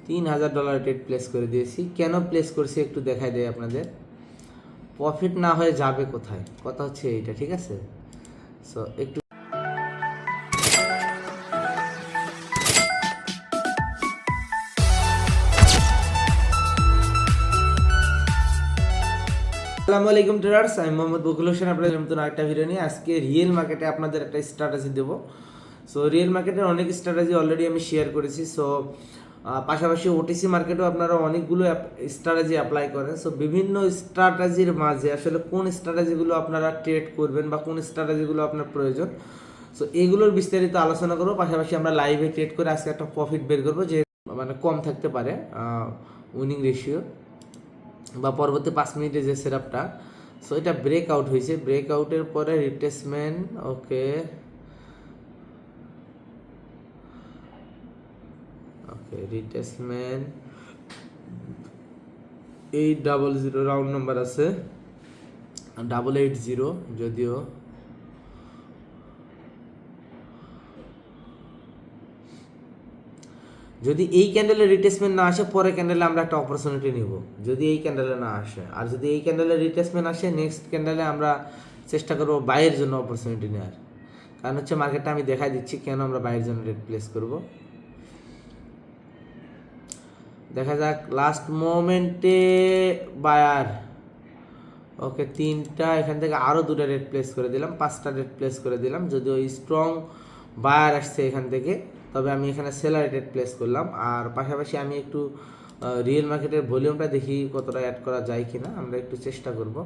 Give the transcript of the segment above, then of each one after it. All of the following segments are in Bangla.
$3000 ট্রেড প্লেস করে দিয়েছি। কেন প্লেস করছি একটু দেখাই দেয় আপনাদের। প্রফিট না হয়ে যাবে কোথায়, কথা হচ্ছে এইটা, ঠিক আছে। সো একটু আসসালামু আলাইকুম ট্রেডার্স, আমি মোহাম্মদ বকুল হোসেন আপনাদের নতুন আরেকটা ভিডিও নিয়ে আজকে রিয়েল মার্কেটে আপনাদের একটা স্ট্র্যাটেজি দেবো। সো রিয়েল মার্কেটের অনেক স্ট্র্যাটেজি অলরেডি আমি শেয়ার করেছি। সো পাশাপাশি ওটিসি মার্কেটেও আপনারা অনেকগুলো স্ট্র্যাটেজি অ্যাপ্লাই করেন। সো বিভিন্ন স্ট্র্যাটেজির মাঝে আসলে কোন স্ট্র্যাটেজিগুলো আপনারা ট্রেড করবেন বা কোন স্ট্র্যাটেজিগুলো আপনার প্রয়োজন, সো এইগুলোর বিস্তারিত আলোচনা করবো। পাশাপাশি আমরা লাইভে ট্রেড করে আজকে একটা প্রফিট বের করবো, যে মানে কম থাকতে পারে উইনিং রেশিও বা পরবর্তী 5 মিনিটে যে সেটআপটা। সো এটা ব্রেকআউট হয়েছে, ব্রেকআউটের পরে রিট্রেসমেন্ট, ওকে ওকে রিট্রেসমেন্ট 800 রাউন্ড নাম্বার আছে, 880 যদিও। যদি এই ক্যান্ডেলের রিট্রেসমেন্ট না আসে, পরে ক্যান্ডেলে আমরা একটা অপরচুনিটি নিব, যদি এই ক্যান্ডেলে না আসে। আর যদি এই ক্যান্ডেলের রিট্রেসমেন্ট আসে, নেক্সট ক্যান্ডেলে আমরা চেষ্টা করবো বাইয়ের জন্য অপরচুনিটি নেওয়ার। কারণ হচ্ছে মার্কেটটা আমি দেখাই দিচ্ছি কেন আমরা বাইয়ের জন্য রেট প্লেস করব। দেখা যাক, লাস্ট মোমেন্টে বায়ার, ওকে 3টা, এখান থেকে আরও 2টা রেট প্লেস করে দিলাম, 5টা রেট প্লেস করে দিলাম। যদিও স্ট্রং বায়ার আসছে এখান থেকে, তবে আমি এখানে সেলার রেট প্লেস করলাম। আর পাশাপাশি আমি একটু রিয়েল মার্কেটের ভলিউমটা দেখি কতটা অ্যাড করা যায় কিনা, আমরা একটু চেষ্টা করব।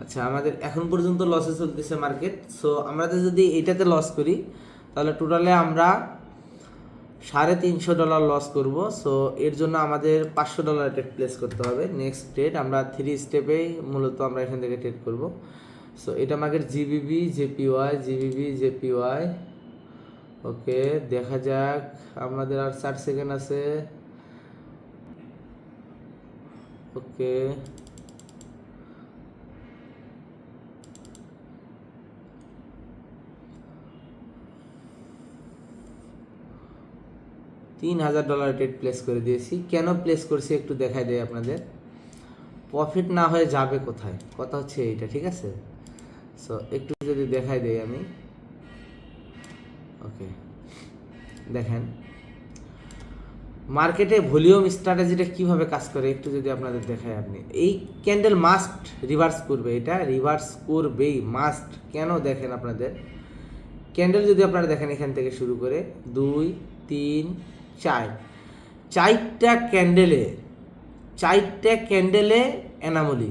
আচ্ছা, আমাদের এখন পর্যন্ত লসে চলতেছে মার্কেট। সো আমাদের যদি এটাতে লস করি, তাহলে টোটালে আমরা $350 লস করব। সো এর জন্য আমাদের $500 ট্রেড প্লেস করতে হবে। নেক্সট ট্রেড আমরা 3 স্টেপেই মূলত আমরা এখান থেকে ট্রেড করব। সো এটা market GBP JPY, GBP JPY, okay দেখা যাক। আমাদের আর 60 সেকেন্ড আছে, ওকে $3000 ট্রেড প্লেস করে দিয়েছি। কেন প্লেস করছি একটু দেখাই দেয় আপনাদের। প্রফিট না হয়ে যাবে কোথায়, কথা হচ্ছে এইটা, ঠিক আছে। সো একটু যদি দেখাই দেই আমি, ওকে দেখেন মার্কেটে ভলিউম স্ট্র্যাটেজিটা কিভাবে কাজ করে একটু যদি আপনাদের দেখায়। আপনি এই ক্যান্ডেল মাস্ট রিভার্স করবে, এটা রিভার্স করবেই মাস্ট। কেন দেখেন, আপনাদের ক্যান্ডেল যদি আপনারা দেখেন এখান থেকে শুরু করে 2 3 4, চারটা ক্যান্ডেলে অ্যানামলি,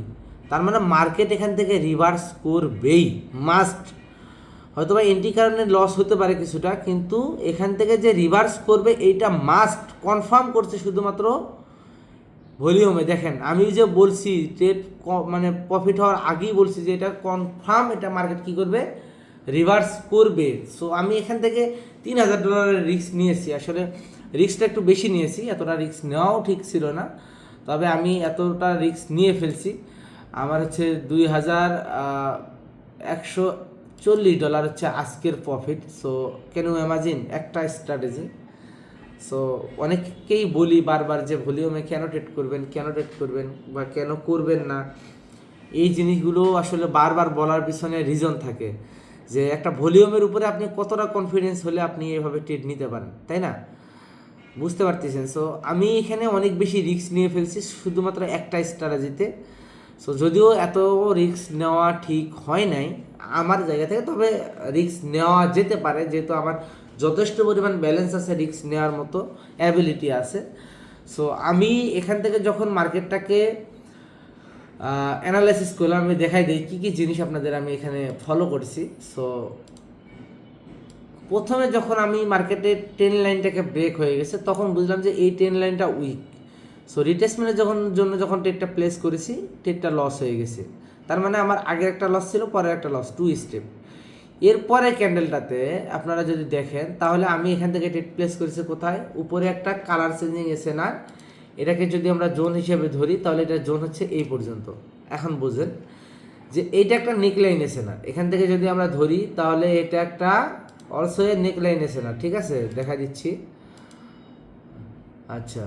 তার মানে মার্কেট এখান থেকে রিভার্স করবেই মাস্ট। হয়তো বা এন্ট্রি কারণে লস হতে পারে কিছুটা, কিন্তু এখান থেকে যে রিভার্স করবে এইটা মাস্ট কনফার্ম করছে শুধুমাত্র ভলিউমে। দেখেন আমি যে বলছি ট্রেড মানে প্রফিট হওয়ার আগেই বলছি যে এটা কনফার্ম, এটা মার্কেট কি করবে, রিভার্স করবে। সো আমি এখান থেকে $3000 রিস্ক নিয়েছি। আসলে রিস্কটা একটু বেশি নিয়েছি, এতটা রিস্ক নেওয়াও ঠিক ছিল না, তবে আমি এতটা রিস্ক নিয়ে ফেলছি। আমার হচ্ছে $2140 হচ্ছে আজকের প্রফিট। সো কেন ইমাজিন একটা স্ট্র্যাটেজি। সো অনেককেই বলি বারবার যে ভলিউমে কেন ট্রেড করবেন বা কেন করবেন না, এই জিনিসগুলো আসলে বারবার বলার পিছনে রিজন থাকে যে একটা ভলিউমের উপরে আপনি কতটা কনফিডেন্স হলে আপনি এভাবে ট্রেড নিতে পারেন, তাই না, বুঝতে পারতেছেন। সো আমি এখানে অনেক বেশি রিস্ক নিয়ে ফেলছি শুধুমাত্র একটা স্ট্র্যাটেজিতে। সো যদিও এত রিস্ক নেওয়া ঠিক হয় নাই আমার জায়গা থেকে, তবে রিস্ক নেওয়া যেতে পারে, যেহেতু আমার যথেষ্ট পরিমাণ ব্যালেন্স আছে, রিস্ক নেওয়ার মতো অ্যাবিলিটি আছে। সো আমি এখান থেকে যখন মার্কেটটাকে অ্যানালাইসিস করলাম, আমি দেখাই দিই কী কী জিনিস আপনাদের আমি এখানে ফলো করছি। সো প্রথমে যখন আমি মার্কেটের ট্রেন লাইনটাকে ব্রেক হয়ে গেছে, তখন বুঝলাম যে এই ট্রেন লাইনটা উইক। সো রিটেসমেন্টের যখন ট্রেডটা প্লেস করেছি, ট্রেডটা লস হয়ে গেছে। তার মানে আমার আগের একটা লস ছিল, পরের একটা লস, 2 স্টেপ। এরপরে ক্যান্ডেলটাতে আপনারা যদি দেখেন তাহলে আমি এখান থেকে ট্রেড প্লেস করেছি কোথায়, উপরে একটা কালার চেঞ্জিং এসএনআর, এটাকে যদি আমরা জোন হিসেবে ধরি তাহলে এটা জোন হচ্ছে এই পর্যন্ত। এখন বুঝেন যে এইটা একটা নেকলাইন এসএনআর, এখান থেকে যদি আমরা ধরি তাহলে এটা একটা অলসো নেকলাইন এসএনআর, ঠিক আছে, দেখা দিচ্ছি। আচ্ছা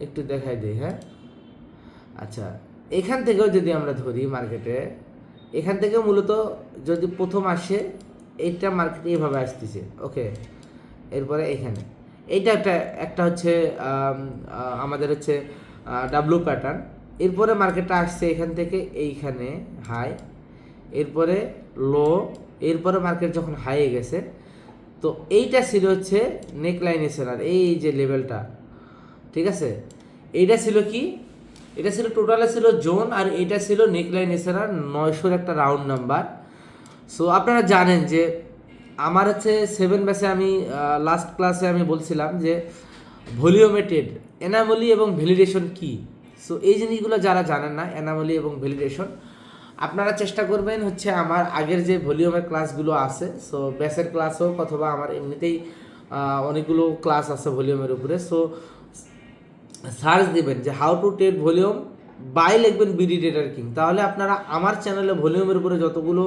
একটু দেখাই দিই, হ্যাঁ। আচ্ছা এখান থেকেও যদি আমরা ধরি মার্কেটে, এখান থেকে মূলত যদি প্রথম আসে এইটা মার্কেটে এইভাবে আসতেছে, ওকে। এরপরে এখানে এইটা একটা হচ্ছে আমাদের হচ্ছে ডাব্লু প্যাটার্ন। এরপরে মার্কেটটা আসছে এখান থেকে এইখানে হাই, এরপরে লো, এরপরে মার্কেট যখন হাইয়ে গেছে তো এইটা ছিল হচ্ছে নেকলাইন এসএনআর, এই যে লেভেলটা, ঠিক আছে। এইটা ছিল কি, এটা ছিল টোটালে ছিল জোন, আর এটা ছিল নেকলাইন এসএনআর 900-র একটা রাউন্ড নাম্বার। সো আপনারা জানেন যে আমার হচ্ছে 7 ব্যাচে আমি লাস্ট ক্লাসে আমি বলছিলাম যে ভলিউমেটেড অ্যানামলি এবং ভ্যালিডেশন কি। সো এই জিনিসগুলো যারা জানেন না, অ্যানামলি এবং ভ্যালিডেশন, আপনারা চেষ্টা করবেন হচ্ছে আমার আগের যে ভলিউমের ক্লাসগুলো আছে, সো ব্যাচের ক্লাস হোক অথবা আমার এমনিতেই অনেকগুলো ক্লাস আছে ভলিউমের উপরে। সো সার্চ দিবেন যে how to trade volume by, লিখবেন বিডি ট্রেডার কিং, তাহলে আপনারা আমার চ্যানেলে ভলিউমের উপরে যতগুলো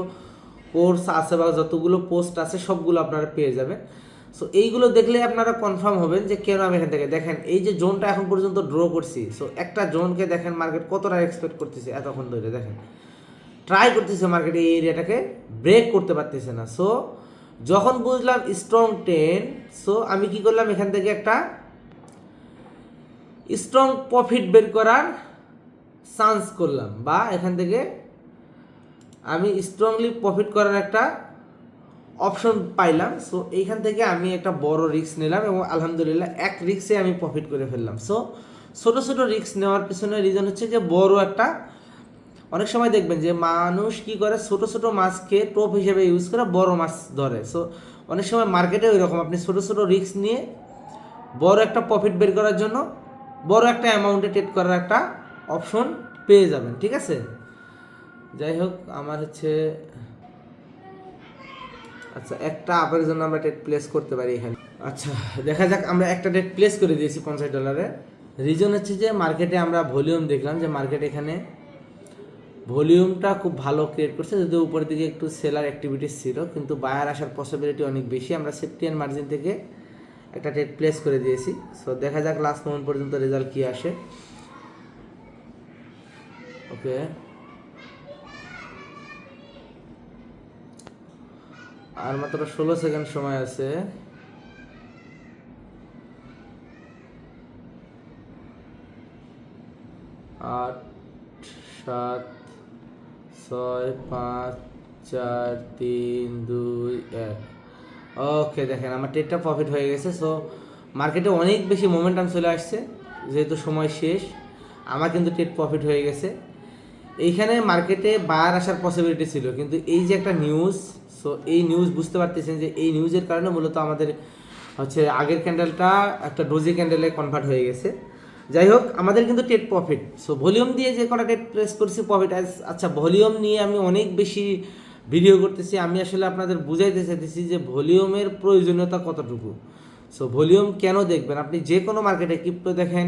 কোর্স আছে বা যতগুলো পোস্ট আছে সবগুলো আপনারা পেয়ে যাবেন। সো এইগুলো দেখলে আপনারা কনফার্ম হবেন যে কেন আমি এখান থেকে দেখেন এই যে জোনটা এখন পর্যন্ত ড্র করছি। সো একটা জোনকে দেখেন মার্কেট কতটা এক্সপেক্ট করতেছে এতক্ষণ ধরে, দেখেন ট্রাই করতেছে মার্কেটে এই এরিয়াটাকে ব্রেক করতে পারতেছে না। সো যখন বুঝলাম স্ট্রং টেন, সো আমি কি করলাম এখান থেকে একটা স্ট্রং প্রফিট বের করার চান্স করলাম, বা এখান থেকে আমি স্ট্রংলি প্রফিট করার একটা অপশন পাইলাম। সো এইখান থেকে আমি একটা বড় রিস্ক নিলাম এবং আলহামদুলিল্লাহ এক রিস্কে আমি প্রফিট করে ফেললাম। সো ছোটো ছোটো রিস্ক নেওয়ার পিছনে রিজন হচ্ছে যে বড় একটা, অনেক সময় দেখবেন যে মানুষ কি করে ছোটো ছোটো মাছকে টোপ হিসেবে ইউজ করে বড় মাছ ধরে। সো অনেক সময় মার্কেটে ওই রকম আপনি ছোটো ছোটো রিস্ক নিয়ে বড় একটা প্রফিট বের করার জন্য বড় একটা অ্যামাউন্টে ট্রেড করার একটা অপশন পেয়ে যাবেন, ঠিক আছে। যাই হোক আমার হচ্ছে আচ্ছা একটা আপের জন্য আমরা ট্রেড প্লেস করতে পারি এখানে। আচ্ছা দেখা যাক, আমরা একটা ট্রেড প্লেস করে দিয়েছি $50। রিজন হচ্ছে যে মার্কেটে আমরা ভলিউম দেখলাম যে মার্কেট এখানে ভলিউমটা খুব ভালো ক্রিয়েট করছে, যদিও উপরের দিকে একটু সেলার অ্যাক্টিভিটিস ছিল, কিন্তু বায়ার আসার পসিবিলিটি অনেক বেশি। আমরা সেফটি অ্যান্ড মার্জিন থেকে একটা ট্রেড প্লেস করে দিয়েছি। সো দেখা যাক লাস্ট মোমেন্ট পর্যন্ত রেজাল্ট কী আসে। ওকে আর মাত্র 16 সেকেন্ড সময় আছে। 8 7 6 5 4 3 2 1। ওকে দেখেন আমার ট্রেডটা প্রফিট হয়ে গেছে। সো মার্কেটে অনেক বেশি মোমেন্টাম চলে আসছে, যেহেতু সময় শেষ আমার কিন্তু ট্রেড প্রফিট হয়ে গেছে। এইখানে মার্কেটে বায়ার আসার পসিবিলিটি ছিল, কিন্তু এই যে একটা নিউজ, সো এই নিউজ বুঝতে পারতেছেন যে এই নিউজের কারণে মূলত আমাদের হচ্ছে আগের ক্যান্ডেলটা একটা ডোজি ক্যান্ডেলে কনভার্ট হয়ে গেছে। যাই হোক আমাদের কিন্তু ট্রেড প্রফিট। সো ভলিউম দিয়ে যে কটা ট্রেড প্লেস করছি প্রফিট। আচ্ছা ভলিউম নিয়ে আমি অনেক বেশি ভিডিও করতেছি, আমি আসলে আপনাদের বুঝাইতে চাইতেছি যে ভলিউমের প্রয়োজনীয়তা কতটুকু। সো ভলিউম কেন দেখবেন, আপনি যে কোনো মার্কেটে ক্রিপ্টো দেখেন,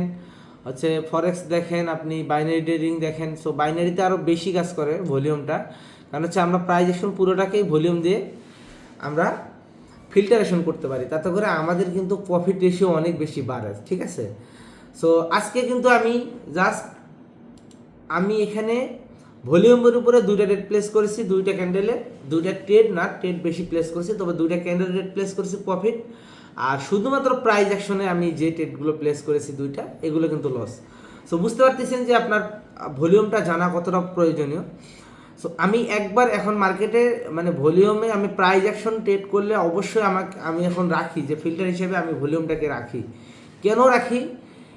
হচ্ছে ফরেক্স দেখেন, আপনি বাইনারি ট্রেডিং দেখেন। সো বাইনারিতে আরও বেশি কাজ করে ভলিউমটা, কারণ হচ্ছে আমরা প্রাইস অ্যাকশন পুরোটাকেই ভলিউম দিয়ে আমরা ফিল্টারেশন করতে পারি, তাতে করে আমাদের কিন্তু প্রফিট রেশিও অনেক বেশি বাড়ে, ঠিক আছে। সো আজকে কিন্তু আমি এখানে ভলিউমের উপরে দুইটা ট্রেড প্লেস করেছি, দুইটা ক্যান্ডেলে, দুইটা ট্রেড বেশি প্লেস করেছি, তবে দুইটা ক্যান্ডেল ট্রেড প্লেস করেছি প্রফিট। আর শুধুমাত্র প্রাইস অ্যাকশনে আমি যে ট্রেডগুলো প্লেস করেছি দুইটা, এগুলো কিন্তু লস। সো বুঝতে পারতেছেন যে আপনার ভলিউমটা জানা কতটা প্রয়োজনীয়। সো আমি একবার এখন মার্কেটে মানে ভলিউমে আমি প্রাইস অ্যাকশন ট্রেড করলে অবশ্যই আমি এখন রাখি যে ফিল্টার হিসেবে আমি ভলিউমটাকে রাখি। কেন রাখি?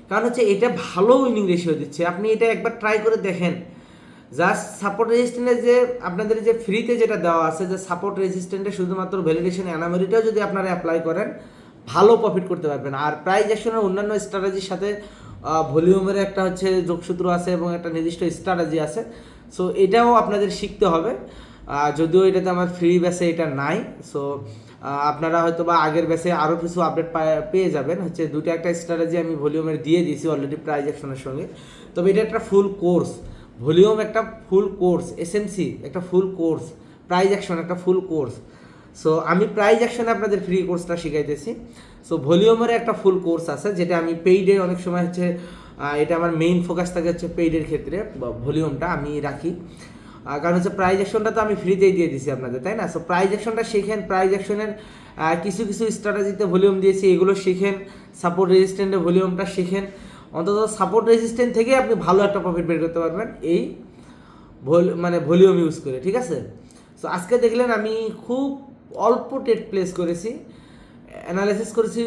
কারণ হচ্ছে এটা ভালো উইনিং রেশিও দিচ্ছে। আপনি এটা একবার ট্রাই করে দেখেন। জাস্ট সাপোর্ট রেজিস্ট্যান্টে যে আপনাদের যে ফ্রিতে যেটা দেওয়া আছে, যে সাপোর্ট রেজিস্ট্যান্টে শুধুমাত্র ভ্যালিডেশন অ্যানামলিটাও যদি আপনারা অ্যাপ্লাই করেন ভালো প্রফিট করতে পারবেন। আর প্রাইস অ্যাকশনের অন্যান্য স্ট্র্যাটেজির সাথে ভলিউমের একটা হচ্ছে যোগসূত্র আছে এবং একটা নির্দিষ্ট স্ট্র্যাটেজি আছে। সো এটাও আপনাদের শিখতে হবে। যদিও এটাতে আমার ফ্রি ব্যাচে এটা নাই। সো আপনারা হয়তো বা আগের ব্যাচে আরও কিছু আপডেট পেয়ে যাবেন। হচ্ছে দুটো একটা স্ট্র্যাটেজি আমি ভলিউমের দিয়ে দিয়েছি অলরেডি প্রাইজ অ্যাকশনের সঙ্গে। তবে এটা একটা ফুল কোর্স, ভলিউম একটা ফুল কোর্স, এসএমসি একটা ফুল কোর্স, প্রাইজ অ্যাকশন একটা ফুল কোর্স। সো আমি প্রাইজ অ্যাকশনে আপনাদের ফ্রি কোর্সটা শিখাইতেছি। সো ভলিউমের একটা ফুল কোর্স আছে যেটা আমি পেইডে অনেক সময় হচ্ছে এটা আমার মেইন ফোকাস থাকে হচ্ছে পেইডের ক্ষেত্রে ভলিউমটা আমি রাখি। কারণ হচ্ছে প্রাইজ অ্যাকশনটা তো আমি ফ্রিতেই দিয়ে দিছি আপনাদের, তাই না? সো প্রাইজ অ্যাকশনটা শিখেন, প্রাইজ অ্যাকশনের কিছু কিছু স্ট্র্যাটেজিতে ভলিউম দিয়েছি, এগুলো শিখেন। সাপোর্ট রেজিস্ট্যান্টের ভলিউমটা শিখেন। অন্তত সাপোর্ট রেজিস্ট্যান্ট থেকে আপনি ভালো একটা প্রফিট বের করতে পারবেন এই ভলিউম ইউজ করে, ঠিক আছে? সো আজকে দেখলেন আমি খুব অল্প ট্রেড প্লেস করেছি, অ্যানালাইসিস করেছি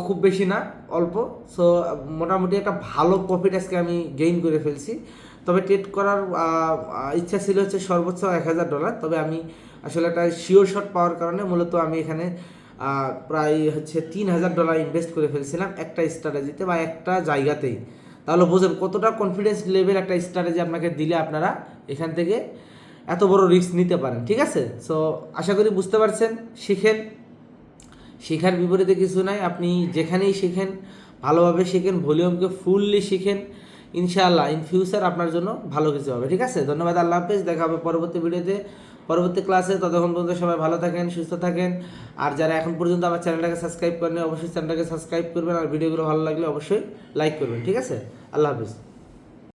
খুব বেশি না, অল্প। সো মোটামুটি একটা ভালো প্রফিট আজকে আমি গেইন করে ফেলছি। তবে ট্রেড করার ইচ্ছা ছিল হচ্ছে সর্বোচ্চ $1000। তবে আমি আসলে একটা শিওর শট পাওয়ার কারণে মূলত আমি এখানে প্রায় হচ্ছে $3000 ইনভেস্ট করে ফেলছিলাম একটা স্ট্র্যাটেজিতে বা একটা জায়গাতেই। তাহলে বোঝেন কতটা কনফিডেন্স লেভেল একটা স্ট্র্যাটেজি আপনাকে দিলে আপনারা এখান থেকে এত বড় রিস্ক নিতে পারেন, ঠিক আছে? সো আশা করি বুঝতে পারছেন। শিখেন, শেখার বিপরীতে কিছু নাই। আপনি যেখানেই শিখেন ভালোভাবে শিখেন, ভলিউমকে ফুললি শিখেন, ইনশাআল্লাহ ইন ফিউচার আপনার জন্য ভালো কিছু হবে, ঠিক আছে? ধন্যবাদ, আল্লাহ হাফেজ। দেখা হবে পরবর্তী ভিডিওতে, পরবর্তী ক্লাসে। ততক্ষণ পর্যন্ত সবাই ভালো থাকেন, সুস্থ থাকেন। আর যারা এখন পর্যন্ত আমার চ্যানেলটাকে সাবস্ক্রাইব করেন অবশ্যই চ্যানেলটাকে সাবস্ক্রাইব করবেন। আর ভিডিওগুলো ভালো লাগলে অবশ্যই লাইক করবেন, ঠিক আছে? আল্লাহ হাফেজ।